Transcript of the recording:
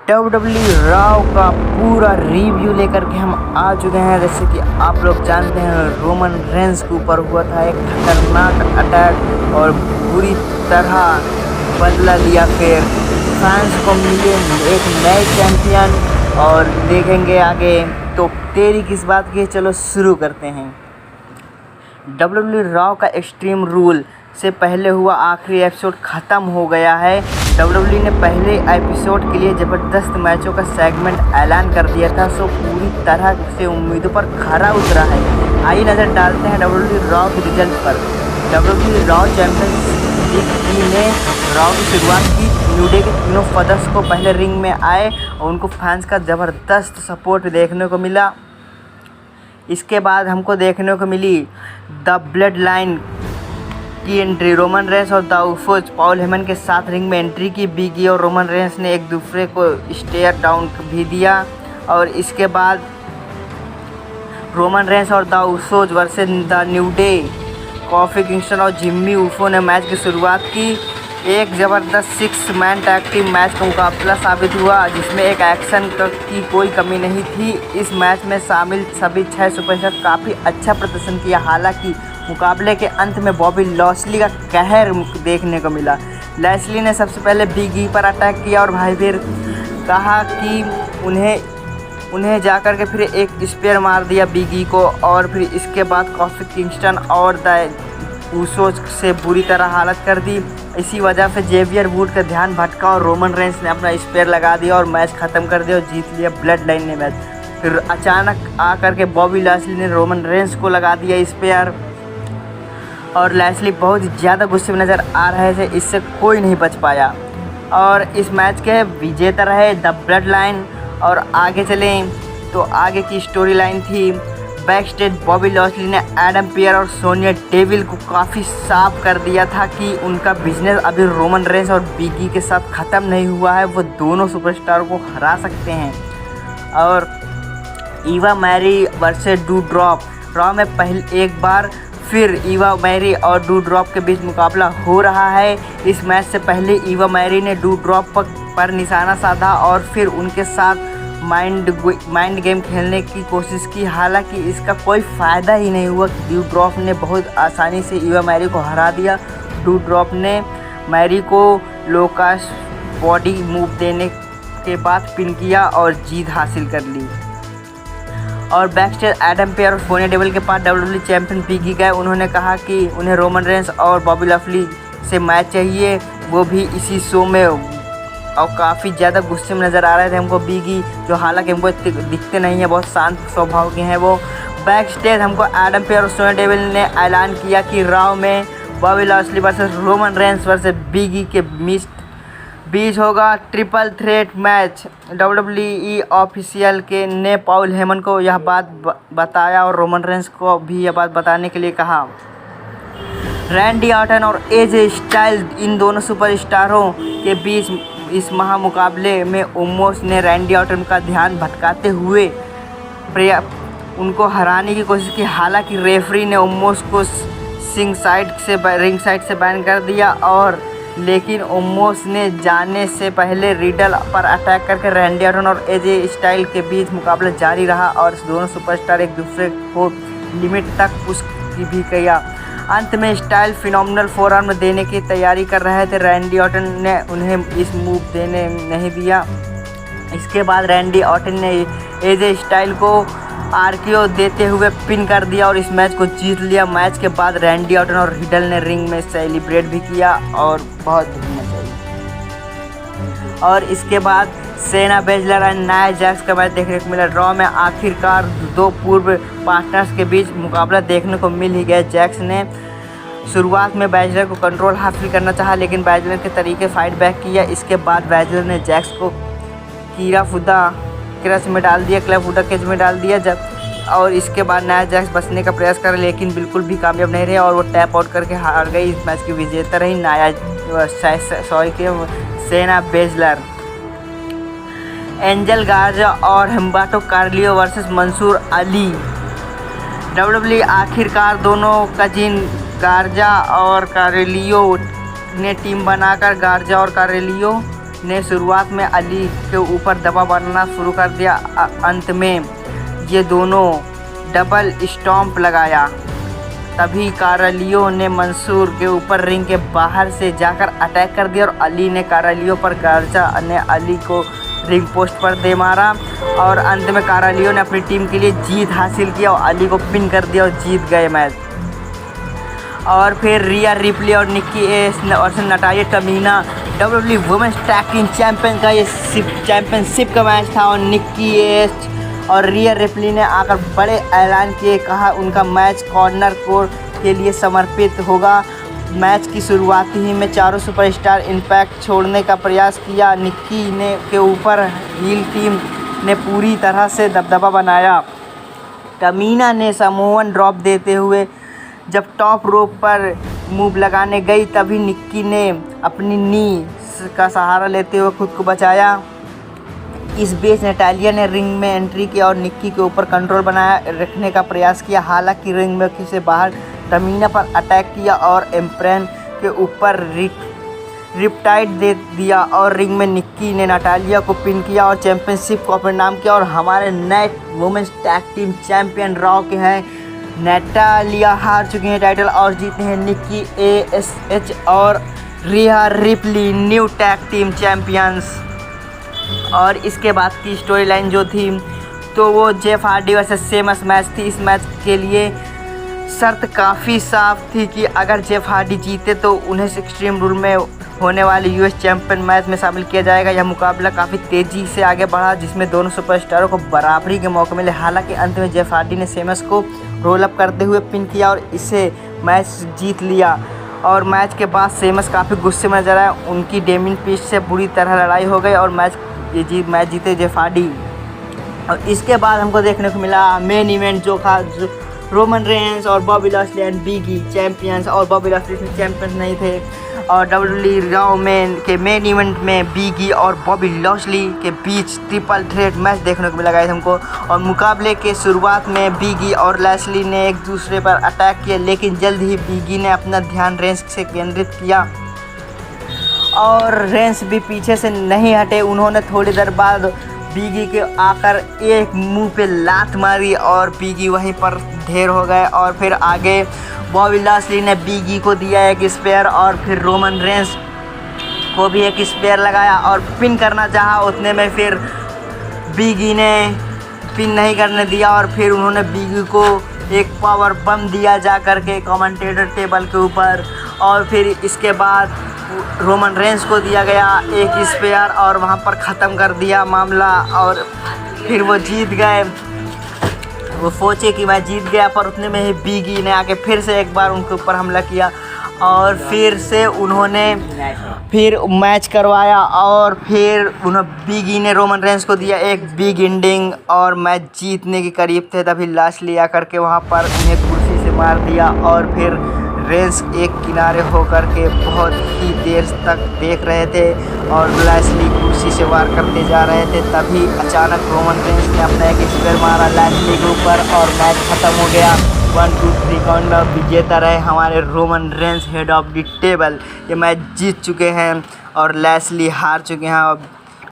WWE Rao का पूरा review लेकर के हम आ चुके हैं। जैसे कि आप लोग जानते हैं, रोमन रेंस के ऊपर हुआ था एक खतरनाक अटैक और बुरी तरह बदला लिया। फिर फैंस को मिले एक नए चैंपियन और देखेंगे आगे। तो तेरी किस बात की है, चलो शुरू करते हैं। WWE राव का एक्सट्रीम रूल से पहले हुआ आखिरी एपिसोड ख़त्म हो गया है। WWE ने पहले एपिसोड के लिए ज़बरदस्त मैचों का सेगमेंट ऐलान कर दिया था, सो पूरी तरह से उम्मीदों पर खरा उतरा है। आइए नज़र डालते हैं WWE राव के रिजल्ट पर। WWE राव चैंपियंस लीग ने राव की शुरुआत की। न्यू डे के तीनों सदस्य को पहले रिंग में आए और उनको फैंस का ज़बरदस्त सपोर्ट देखने को मिला। इसके बाद हमको देखने को मिली द ब्लड लाइन की एंट्री। रोमन रेंस और द उफोस पॉल हेमन के साथ रिंग में एंट्री की। बिग ई और रोमन रेंस ने एक दूसरे को स्टेयर डाउन भी दिया और इसके बाद रोमन रेंस और the Usos versus the New Day, Kofi Kingston और जिम्मी उफो ने मैच की शुरुआत की। एक ज़बरदस्त 6 मैन टैग टीम मैच का मुकाबला साबित हुआ, जिसमें एक एक्शन की कोई कमी नहीं थी। इस मैच में शामिल सभी 6 सुपरस्टार काफ़ी अच्छा प्रदर्शन किया। हालांकि मुकाबले के अंत में बॉबी लैशली का कहर देखने को मिला। लैशली ने सबसे पहले बिग ई पर अटैक किया और भाई फिर कहा कि उन्हें जाकर के फिर एक स्पेयर मार दिया बिग ई को। और फिर इसके बाद कॉफी किंगस्टन और द उसोस से बुरी तरह हालत कर दी। इसी वजह से जेवियर वुड का ध्यान भटका और रोमन रेंस ने अपना स्पेयर लगा दिया और मैच ख़त्म कर दिया और जीत लिया ब्लड लाइन ने मैच। फिर अचानक आकर के बॉबी लैशली ने रोमन रेंस को लगा दिया स्पेयर और लैशली बहुत ज़्यादा गुस्से में नज़र आ रहे थे। इससे कोई नहीं बच पाया और इस मैच के विजेता रहे द ब्लड लाइन। और आगे चलें तो आगे की स्टोरी लाइन थी बैक स्टेज। बॉबी लैशली ने एडम पियर और सोनिया डेविल को काफ़ी साफ कर दिया था कि उनका बिजनेस अभी रोमन रेंस और बिग ई के साथ ख़त्म नहीं हुआ है। वो दोनों सुपरस्टार को हरा सकते हैं। और ईवा मैरी वर्सेस डूड्रॉप रॉ में पहले एक बार फिर ईवा मैरी और डूड्रॉप के बीच मुकाबला हो रहा है। इस मैच से पहले ईवा मैरी ने डूड्रॉप पर निशाना साधा और फिर उनके साथ माइंड गेम खेलने की कोशिश की। हालांकि इसका कोई फ़ायदा ही नहीं हुआ। डूड्रॉप ने बहुत आसानी से ईवा मैरी को हरा दिया। डूड्रॉप ने मैरी को लोकास बॉडी मूव देने के बाद पिन किया और जीत हासिल कर ली। और बैकस्टेज एडम पेयर और सोनिया डेविल के पास WWE चैंपियन बिग ई गए। उन्होंने कहा कि उन्हें रोमन रेंस और बॉबी लैशली से मैच चाहिए, वो भी इसी शो में। और काफ़ी ज़्यादा गुस्से में नज़र आ रहे थे हमको बिग ई, जो हालांकि हमको दिखते नहीं है, बहुत शांत स्वभाव के हैं वो। बैक स्टेज हमको एडम पेयर और सोनिया डेविल ने ऐलान किया कि राव में Bobby Lashley versus Roman Reigns versus Big E के बीच होगा triple threat match. WWE official के ने पॉल हेमन को यह बात बताया और रोमन रेंस को भी यह बात बताने के लिए कहा। रैंडी ऑर्टन और एजे स्टाइल्स इन दोनों सुपरस्टारों के बीच इस महामुकाबले में उमोस ने रैंडी ऑर्टन का ध्यान भटकाते हुए उनको हराने की कोशिश की। हालांकि रेफरी ने उमोस को रिंग साइड से बैन कर दिया और लेकिन उमोस ने जाने से पहले रिडल पर अटैक करके रैंडी ऑर्टन और एजे स्टाइल के बीच मुकाबला जारी रहा और दोनों सुपरस्टार एक दूसरे को लिमिट तक पुश भी किया। अंत में स्टाइल फिनोमिनल फोरआर्म देने की तैयारी कर रहे थे। रैंडी ऑर्टन ने उन्हें इस मूव देने नहीं दिया। इसके बाद रैंडी ऑर्टन ने एजे स्टाइल को आरकेओ देते हुए पिन कर दिया और इस मैच को जीत लिया। मैच के बाद रैंडी ऑर्टन और रिडल ने रिंग में सेलिब्रेट भी किया और बहुत धूम मचाई। और इसके बाद सेना बेजलर और नाया जैक्स का मैच देखने को मिला। ड्रॉ में आखिरकार दो पूर्व पार्टनर्स के बीच मुकाबला देखने को मिल ही गया। जैक्स ने शुरुआत में बैजलर को कंट्रोल हासिल करना चाहा, लेकिन बैजलर के तरीके फाइट बैक किया। इसके बाद बैजलर ने जैक्स को क्रच में डाल दिया, क्लैफुडा केज में डाल दिया और इसके बाद नाया जैक्स बचने का प्रयास कर, लेकिन बिल्कुल भी कामयाब नहीं रहे और वो टैप आउट करके हार गई। इस मैच की विजेता रही सेना बेजलर। एंजल गार्जा और हिम्बाटो कार्लियो वर्सेस मंसूर अली। WWE आखिरकार दोनों कजिन गार्जा और कार्लियो ने टीम बनाकर गार्जा और कार्लियो ने शुरुआत में अली के ऊपर दबाव बनाना शुरू कर दिया। अंत में ये दोनों डबल स्टॉम्प लगाया। तभी कार्लियो ने मंसूर के ऊपर रिंग के बाहर से जाकर अटैक कर दिया और अली ने कार्लियो पर गार्जा ने अली को रिंग पोस्ट पर दे मारा और अंत में कार्लियो ने अपनी टीम के लिए जीत हासिल किया और अली को पिन कर दिया और जीत गए मैच। और फिर रिया रिप्ली और निक्की एश और Natalya Tamina WWE women's tag team champion का ये चैंपियनशिप का मैच था और निक्की एश और रिया रिप्ली ने आकर बड़े ऐलान किए, कहा उनका मैच कॉर्नर कोर के लिए समर्पित होगा। मैच की शुरुआत ही में चारों सुपरस्टार इम्पैक्ट छोड़ने का प्रयास किया। निक्की ने के ऊपर हील टीम ने पूरी तरह से दबदबा बनाया। तमीना ने समोवन ड्रॉप देते हुए जब टॉप रोप पर मूव लगाने गई तभी निक्की ने अपनी नी का सहारा लेते हुए खुद को बचाया। इस बीच नटालिया ने रिंग में एंट्री किया और निक्की के ऊपर कंट्रोल बनाया रखने का प्रयास किया। हालांकि रिंग में से बाहर तमीना पर अटैक किया और एम्प्रेन के ऊपर रिपटाइड दे दिया और रिंग में निक्की ने नटालिया को पिन किया और चैंपियनशिप को अपने नाम किया। और हमारे नए women's tag team champion Raw के हैं नटालिया हार चुकी हैं टाइटल और जीते हैं निक्की ASH और रिया replay new tag team champions. और इसके बाद की स्टोरी लाइन जो थी तो वो Jeff Hardy versus Sheamus match थी। इस मैच के लिए शर्त काफ़ी साफ थी कि अगर जेफ हार्डी जीते तो उन्हें एक्सट्रीम रूल में होने वाले US चैंपियन मैच में शामिल किया जाएगा। यह मुकाबला काफ़ी तेज़ी से आगे बढ़ा जिसमें दोनों सुपरस्टारों को बराबरी के मौके मिले। हालांकि अंत में जेफ हार्डी ने शेमस को रोल अप करते हुए पिन किया और इसे मैच जीत लिया। और मैच के बाद शेमस काफ़ी गुस्से में नजर आया। उनकी डेमिन पीच से बुरी तरह लड़ाई हो गई और मैच जीते जेफ हार्डी। और इसके बाद हमको देखने को मिला मेन इवेंट जो था रोमन रेंस और Bobby Lashley and Big E champions और बॉबी लॉस्ली चैंपियंस नहीं थे। और WWE रॉ के मेन इवेंट में बिग ई और बॉबी लॉस्ली के बीच ट्रिपल थ्रेट मैच देखने को मिला गाइस हमको। और मुकाबले के शुरुआत में बिग ई और लॉस्ली ने एक दूसरे पर अटैक किया लेकिन जल्द ही बिग ई ने अपना ध्यान रेंस से केंद्रित किया और रेंस भी पीछे से नहीं हटे। उन्होंने थोड़ी देर बाद बिगी के आकर एक मुंह पे लात मारी और बिगी वहीं पर ढेर हो गए। और फिर आगे बॉबी लॉस्ली ने बिगी को दिया एक स्पेयर और फिर रोमन रेंस को भी एक स्पेयर लगाया और पिन करना चाहा। उतने में फिर बिगी ने पिन नहीं करने दिया और फिर उन्होंने बिगी को एक पावर बम दिया जा कर के कमेंटेटर टेबल के ऊपर। और फिर इसके बाद रोमन रेंस को दिया गया एक स्पेयर और वहाँ पर ख़त्म कर दिया मामला और फिर वो जीत गए। वो सोचे कि मैं जीत गया पर उतने में ही बिगी ने आके फिर से एक बार उनके ऊपर हमला किया और फिर से उन्होंने फिर मैच करवाया और फिर बिगी ने रोमन रेंस को दिया एक बिग एंडिंग और मैच जीतने के करीब थे। तभी लॉस्ली आकर के वहाँ पर उन्हें कुर्सी से मार दिया और फिर रेंस एक किनारे होकर के बहुत ही देर तक देख रहे थे और लॉस्ली कुर्सी से वार करते जा रहे थे। तभी अचानक रोमन रेंस ने अपना एक स्पेयर मारा लॉस्ली के ऊपर और मैच ख़त्म हो गया। 1 2 3 काउंट में विजेता रहे हमारे Roman Reigns head of the table. ये मैच जीत चुके हैं और लॉस्ली हार चुके हैं।